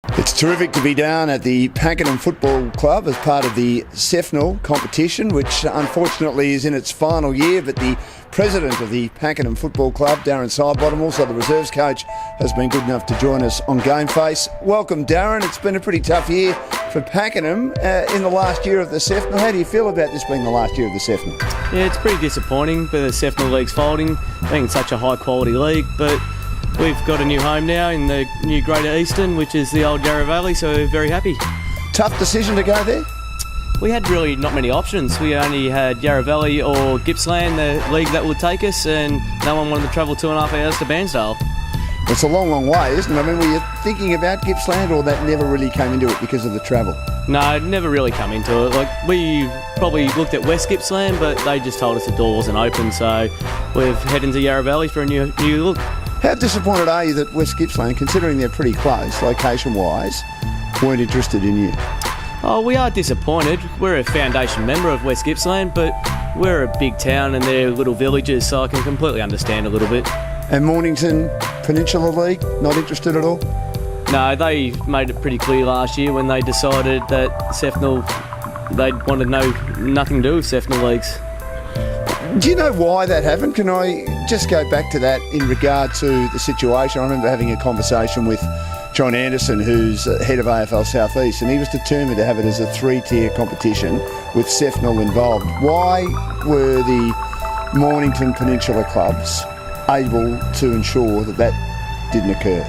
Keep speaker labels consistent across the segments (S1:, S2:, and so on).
S1: It's terrific to be down at the Pakenham Football Club as part of the Sefnal competition, which unfortunately is in its final year, but the president of the Pakenham Football Club, Darren Sidebottom, also the reserves coach, has been good enough to join us on Game Face. Welcome, Darren. It's been a pretty tough year for Pakenham in the last year of the Sefnal. How do you feel about this being the last year of the Sefnal?
S2: Yeah, it's pretty disappointing, but the Sefnal League's folding, being such a high-quality league, but we've got a new home now in the new Greater Eastern, which is the old Yarra Valley, so we're very happy.
S1: Tough decision to go there?
S2: We had really not many options. We only had Yarra Valley or Gippsland, the league that would take us, and no one wanted to travel 2.5 hours to Bairnsdale.
S1: It's a long, long way, isn't it? I mean, were you thinking about Gippsland, or that never really came into it because of the travel?
S2: No, it never really come into it. Like, we probably looked at West Gippsland, but they just told us the door wasn't open, so we've headed to Yarra Valley for a new look.
S1: How disappointed are you that West Gippsland, considering they're pretty close location-wise, weren't interested in you?
S2: Oh, we are disappointed. We're a foundation member of West Gippsland, but we're a big town and they're little villages, so I can completely understand a little bit.
S1: And Mornington Peninsula League, not interested at all?
S2: No, they made it pretty clear last year when they decided that Sefnal, they wanted nothing to do with Sefnal leagues.
S1: Do you know why that happened? Can I just go back to that in regard to the situation? I remember having a conversation with John Anderson, who's head of AFL South East, and he was determined to have it as a 3-tier competition with Sefnal involved. Why were the Mornington Peninsula clubs able to ensure that that didn't occur?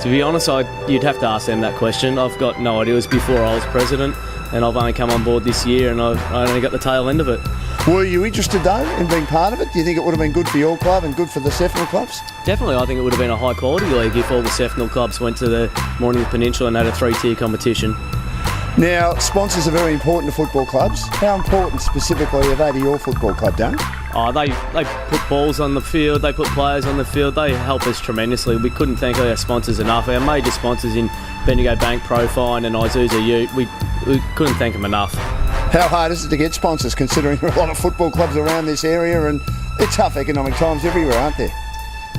S2: To be honest, you'd have to ask them that question. I've got no idea. It was before I was president, and I've only come on board this year, and I only got the tail end of it.
S1: Were you interested, though, in being part of it? Do you think it would have been good for your club and good for the Sefnal clubs?
S2: Definitely. I think it would have been a high-quality league if all the Sefnal clubs went to the Mornington Peninsula and had a 3-tier competition.
S1: Now, sponsors are very important to football clubs. How important specifically are they to your football club, Darren?
S2: They put balls on the field, they put players on the field, they help us tremendously. We couldn't thank our sponsors enough. Our major sponsors in Bendigo Bank, Profine and Isuzu Ute, we couldn't thank them enough.
S1: How hard is it to get sponsors, considering there are a lot of football clubs around this area and they're tough economic times everywhere, aren't there?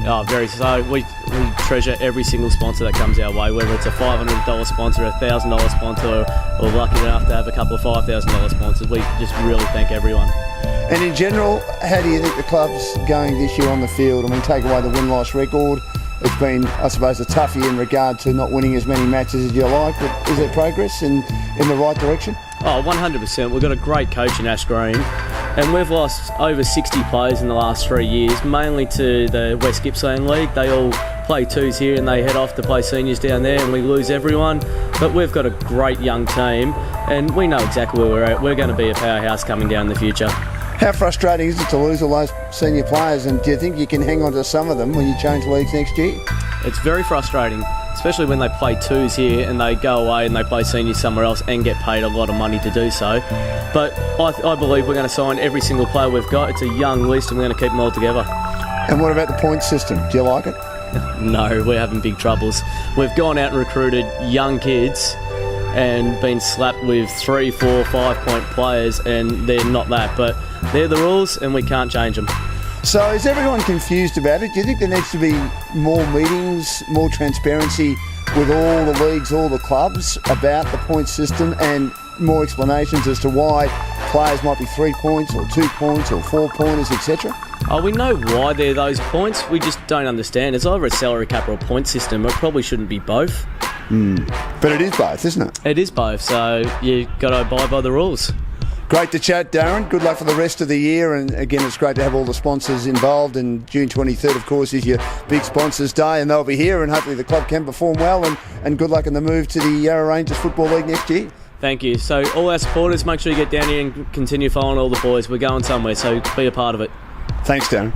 S2: Oh, very so. We treasure every single sponsor that comes our way, whether it's a $500 sponsor, a $1,000 sponsor, or lucky enough to have a couple of $5,000 sponsors. We just really thank everyone.
S1: And in general, how do you think the club's going this year on the field? I mean, take away the win-loss record. It's been, I suppose, a tough year in regard to not winning as many matches as you like, but is there progress in the right direction?
S2: Oh, 100%. We've got a great coach in Ash Green, and we've lost over 60 players in the last 3 years, mainly to the West Gippsland League. They all play twos here and they head off to play seniors down there, and we lose everyone. But we've got a great young team, and we know exactly where we're at. We're going to be a powerhouse coming down in the future.
S1: How frustrating is it to lose all those senior players, and do you think you can hang on to some of them when you change leagues next year?
S2: It's very frustrating, especially when they play twos here and they go away and they play seniors somewhere else and get paid a lot of money to do so. But I believe we're going to sign every single player we've got. It's a young list and we're going to keep them all together.
S1: And what about the point system? Do you like it?
S2: No, we're having big troubles. We've gone out and recruited young kids and been slapped with 3, 4, 5 point players, and they're not that, but they're the rules and we can't change them.
S1: So is everyone confused about it? Do you think there needs to be more meetings, more transparency with all the leagues, all the clubs about the point system, and more explanations as to why players might be 3 points or 2 points or 4 pointers, etc.?
S2: We know why they're those points, we just don't understand. It's either a salary cap or a point system. It probably shouldn't be both.
S1: But it is both, isn't it?
S2: It is both, so you've got to abide by the rules.
S1: Great to chat, Darren. Good luck for the rest of the year. And again, it's great to have all the sponsors involved. And June 23rd, of course, is your big sponsors day, and they'll be here. And hopefully the club can perform well. And good luck in the move to the Yarra Rangers Football League next year.
S2: Thank you. So all our supporters, make sure you get down here and continue following all the boys. We're going somewhere, so be a part of it.
S1: Thanks, Darren.